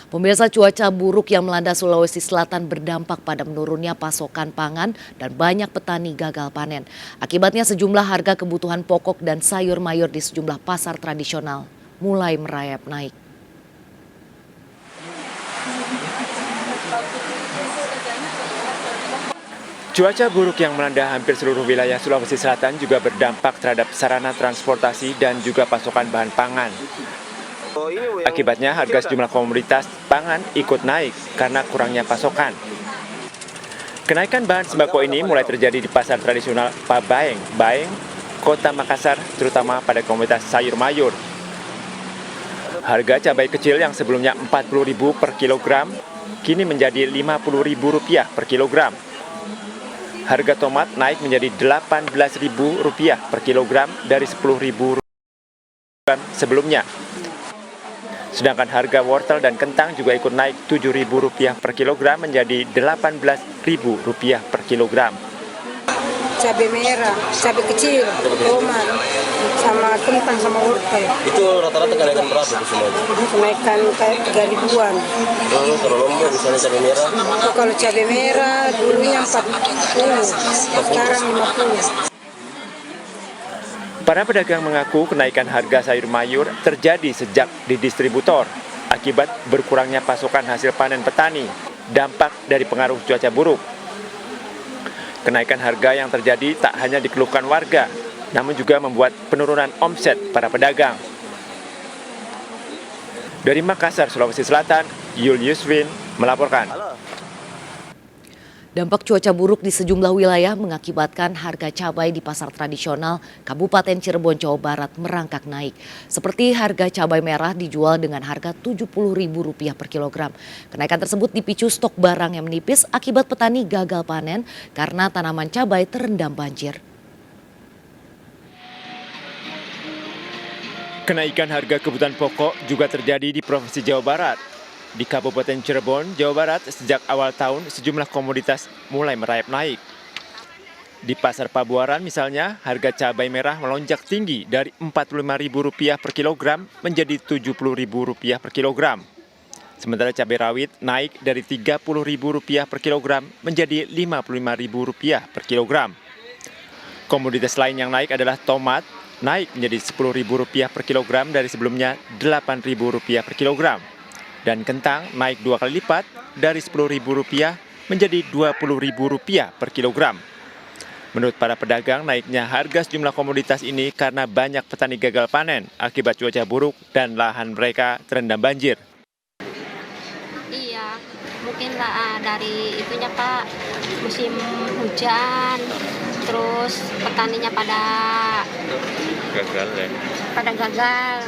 Pemirsa, cuaca buruk yang melanda Sulawesi Selatan berdampak pada menurunnya pasokan pangan dan banyak petani gagal panen. Akibatnya sejumlah harga kebutuhan pokok dan sayur mayur di sejumlah pasar tradisional mulai merayap naik. Cuaca buruk yang melanda hampir seluruh wilayah Sulawesi Selatan juga berdampak terhadap sarana transportasi dan juga pasokan bahan pangan. Akibatnya harga sejumlah komoditas pangan ikut naik karena kurangnya pasokan. Kenaikan bahan sembako ini mulai terjadi di pasar tradisional Pabaeng, Baeng, Kota Makassar, terutama pada komoditas sayur mayur. Harga cabai kecil yang sebelumnya Rp40.000 per kilogram, kini menjadi Rp50.000 per kilogram. Harga tomat naik menjadi Rp18.000 per kilogram dari Rp10.000 sebelumnya. Sedangkan harga wortel dan kentang juga ikut naik Rp7.000 per kilogram menjadi Rp18.000 per kilogram. Cabai merah, cabai kecil, tomat, sama kentang, sama wortel. Itu rata-rata kenaikan berapa itu semuanya? Kenaikan kayak 3.000-an. Kalau lombok misalnya cabai merah? Kalau cabai merah dulunya 40, sekarang 50. Para pedagang mengaku kenaikan harga sayur mayur terjadi sejak di distributor akibat berkurangnya pasokan hasil panen petani, dampak dari pengaruh cuaca buruk. Kenaikan harga yang terjadi tak hanya dikeluhkan warga, namun juga membuat penurunan omset para pedagang. Dari Makassar, Sulawesi Selatan, Yul Yuswin melaporkan. Dampak cuaca buruk di sejumlah wilayah mengakibatkan harga cabai di pasar tradisional Kabupaten Cirebon, Jawa Barat merangkak naik. Seperti harga cabai merah dijual dengan harga Rp70.000 per kilogram. Kenaikan tersebut dipicu stok barang yang menipis akibat petani gagal panen karena tanaman cabai terendam banjir. Kenaikan harga kebutuhan pokok juga terjadi di Provinsi Jawa Barat. Di Kabupaten Cirebon, Jawa Barat, sejak awal tahun sejumlah komoditas mulai merayap naik. Di Pasar Pabuaran misalnya, harga cabai merah melonjak tinggi dari Rp45.000 per kilogram menjadi Rp70.000 per kilogram. Sementara cabai rawit naik dari Rp30.000 per kilogram menjadi Rp55.000 per kilogram. Komoditas lain yang naik adalah tomat, naik menjadi Rp10.000 per kilogram dari sebelumnya Rp8.000 per kilogram. Dan kentang naik 2 kali lipat dari Rp10.000 menjadi Rp20.000 per kilogram. Menurut para pedagang, naiknya harga sejumlah komoditas ini karena banyak petani gagal panen akibat cuaca buruk dan lahan mereka terendam banjir. Iya, mungkin dari itunya Pak, musim hujan, terus petaninya pada gagal.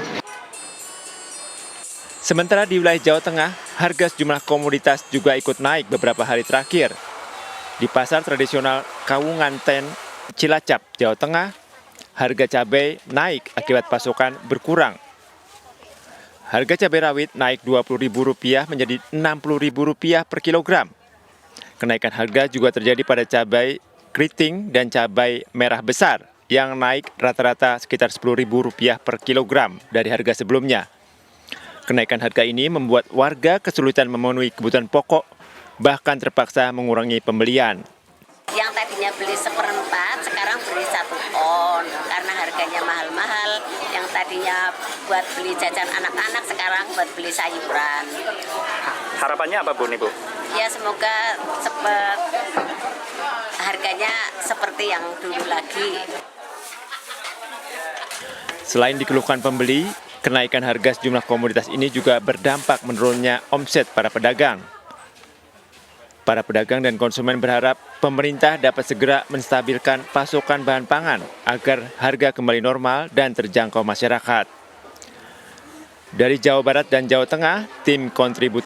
Sementara di wilayah Jawa Tengah, harga sejumlah komoditas juga ikut naik beberapa hari terakhir. Di pasar tradisional Kawunganten, Cilacap, Jawa Tengah, harga cabai naik akibat pasokan berkurang. Harga cabai rawit naik Rp20.000 menjadi Rp60.000 per kilogram. Kenaikan harga juga terjadi pada cabai keriting dan cabai merah besar yang naik rata-rata sekitar Rp10.000 per kilogram dari harga sebelumnya. Kenaikan harga ini membuat warga kesulitan memenuhi kebutuhan pokok, bahkan terpaksa mengurangi pembelian. Yang tadinya beli 1/4, sekarang beli 1 ton karena harganya mahal-mahal. Yang tadinya buat beli jajan anak-anak, sekarang buat beli sayuran. Harapannya apa Bu, nih Bu? Ya semoga harganya seperti yang dulu lagi. Selain dikeluhkan pembeli, kenaikan harga sejumlah komoditas ini juga berdampak menurunnya omset para pedagang. Para pedagang dan konsumen berharap pemerintah dapat segera menstabilkan pasokan bahan pangan agar harga kembali normal dan terjangkau masyarakat. Dari Jawa Barat dan Jawa Tengah, tim kontributor